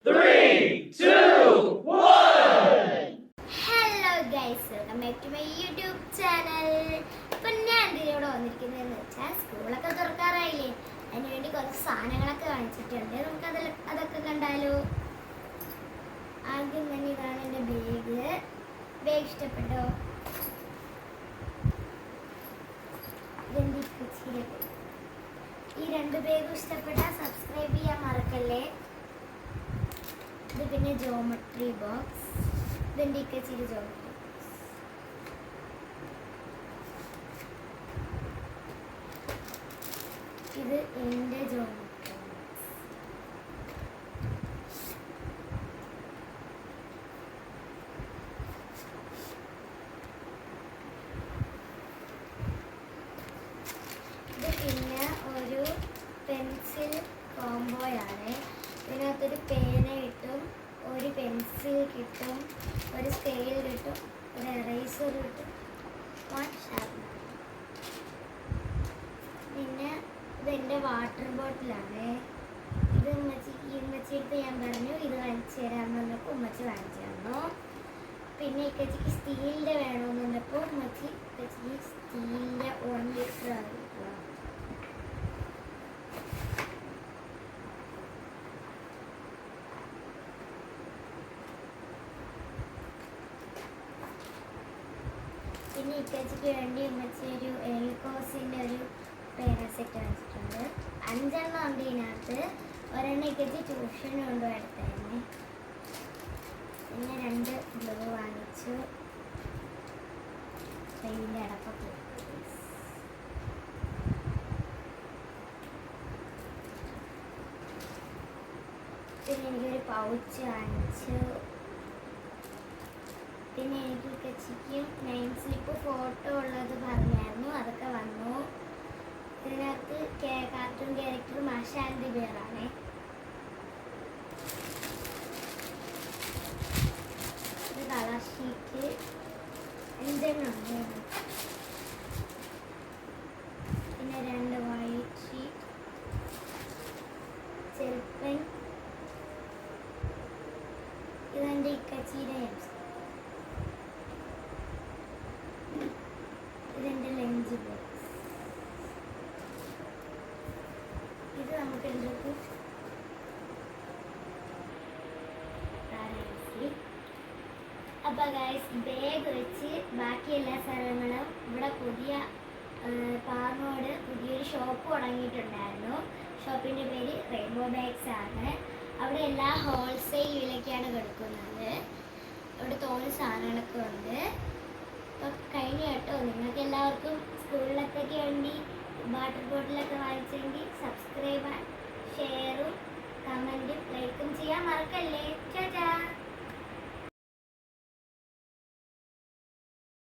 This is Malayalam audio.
3, 2, 1. Hello guys, welcome back to my YouTube channel. ഇപ്പോൾ ഞാൻ ഇതിലൂടെ വന്നിരിക്കുന്നതെന്ന് വെച്ചാൽ സ്കൂളൊക്കെ തുറക്കാറായില്ലേ, അതിന് വേണ്ടി കുറച്ച് സാധനങ്ങളൊക്കെ വാങ്ങിച്ചിട്ടുണ്ട്. നമുക്ക് അതൊക്കെ കണ്ടാലോ. ആദ്യം തന്നെ ഇതാണ് എൻ്റെ ബാഗ് ഇഷ്ടപ്പെട്ടോ? ഈ രണ്ട് ബാഗും ഇഷ്ടപ്പെട്ടാൽ സബ്സ്ക്രൈബ് ചെയ്യാൻ മറക്കല്ലേ. ഇത് പിന്നെ ജോമെട്രി ബോക്സ്, ഇതിൻ്റെ ഇക്കച്ചിരി ജോമെട്രി ബോക്സ്. ഇത് എൻ്റെ ജോമെട്രി ബോക്സ്. ഇത് പിന്നെ ഒരു പെൻസിൽ കോംബോയാണ്. ഇതിനകത്തൊരു പേന കിട്ടും, ഒരു പെൻസിൽ കിട്ടും, ഒരു സ്കെയിൽ കിട്ടും, ഒരു എറേസർ കിട്ടും, ഷാർപ്നർ. പിന്നെ ഇതെൻ്റെ വാട്ടർ ബോട്ടിലാണ്. ഇത് ഉമ്മച്ചിയെടുത്ത് ഞാൻ പറഞ്ഞു ഇത് വാങ്ങിച്ചു തരാമെന്ന് പറഞ്ഞപ്പോൾ ഉമ്മച്ചി വാങ്ങിച്ചു തന്നു. പിന്നെ ഇക്കച്ചിക്ക് സ്റ്റീലിൻ്റെ വേണമെന്ന് പറഞ്ഞപ്പോൾ ഇക്കച്ചിക്ക് സ്റ്റീലിൻ്റെ 1 ലിറ്റർ ആയിരുന്നു. പിന്നെ ഇക്കച്ചിക്ക് വേണ്ടി ഉമ്മച്ചി ഒരു എൽക്കോസിൻ്റെ ഒരു പേന സെറ്റ് വാങ്ങിച്ചിട്ടുണ്ട്. 5 എണ്ണം ഉണ്ട് ഇതിനകത്ത്. ഒരെണ്ണം ഇക്കച്ചി ട്യൂഷന് കൊണ്ടുപോയെടുത്തായിരുന്നു. പിന്നെ 2 ഗ്ലൂ വാങ്ങിച്ചു. ഇതിൻ്റെ അടപ്പൊക്കെ പിന്നെ എനിക്കൊരു പൗച്ച് വാങ്ങിച്ചു. പിന്നെ എനിക്ക് ഇക്കച്ചിക്കും നെയിം സ്ലിപ്പ് ഫോട്ടോ ഉള്ളത് പറഞ്ഞായിരുന്നു, അതൊക്കെ വന്നു. ഇതിനകത്ത് കാർട്ടൂൺ ക്യാരക്ടർ മാഷ ആൻഡ് ബിയറാണ്. ഇത് കളർ ഷീറ്റ് 5 എണ്ണം ഉണ്ട്. പിന്നെ 2 വൈറ്റ് ഷീറ്റ്, ചെറുപ്പൻ. ഇതെൻ്റെ ഇക്കച്ചിയുടെ ഇതെൻ്റെ ലഞ്ച് ബോക്സ്. ഇത് നമുക്ക് എന്തൊക്കെ അപ്പോൾ ഗൈസ് ബാഗ് വെച്ച് ബാക്കി എല്ലാ സ്ഥലങ്ങളും ഇവിടെ പാങ്ങോട് പുതിയൊരു ഷോപ്പ് തുടങ്ങിയിട്ടുണ്ടായിരുന്നു. ഷോപ്പിൻ്റെ പേര് റെയിൻബോ ബാഗ്സ് ആണ്. അവിടെ എല്ലാ ഹോൾസെയിൽ വിലയ്ക്കാണ് കൊടുക്കുന്നത്. അവിടെ തോന്നിയ സാധനങ്ങളൊക്കെ ഉണ്ട്. അപ്പോൾ കഴിഞ്ഞ കേട്ടോ, നിങ്ങൾക്ക് എല്ലാവർക്കും സ്കൂളിലൊക്കെ വേണ്ടി വാട്ടർ ബോട്ടിലൊക്കെ വാങ്ങിച്ചെങ്കിൽ സബ്സ്ക്രൈബ് ഷെയറും കമൻറ്റും ലൈക്കും ചെയ്യാൻ മറക്കല്ലേ.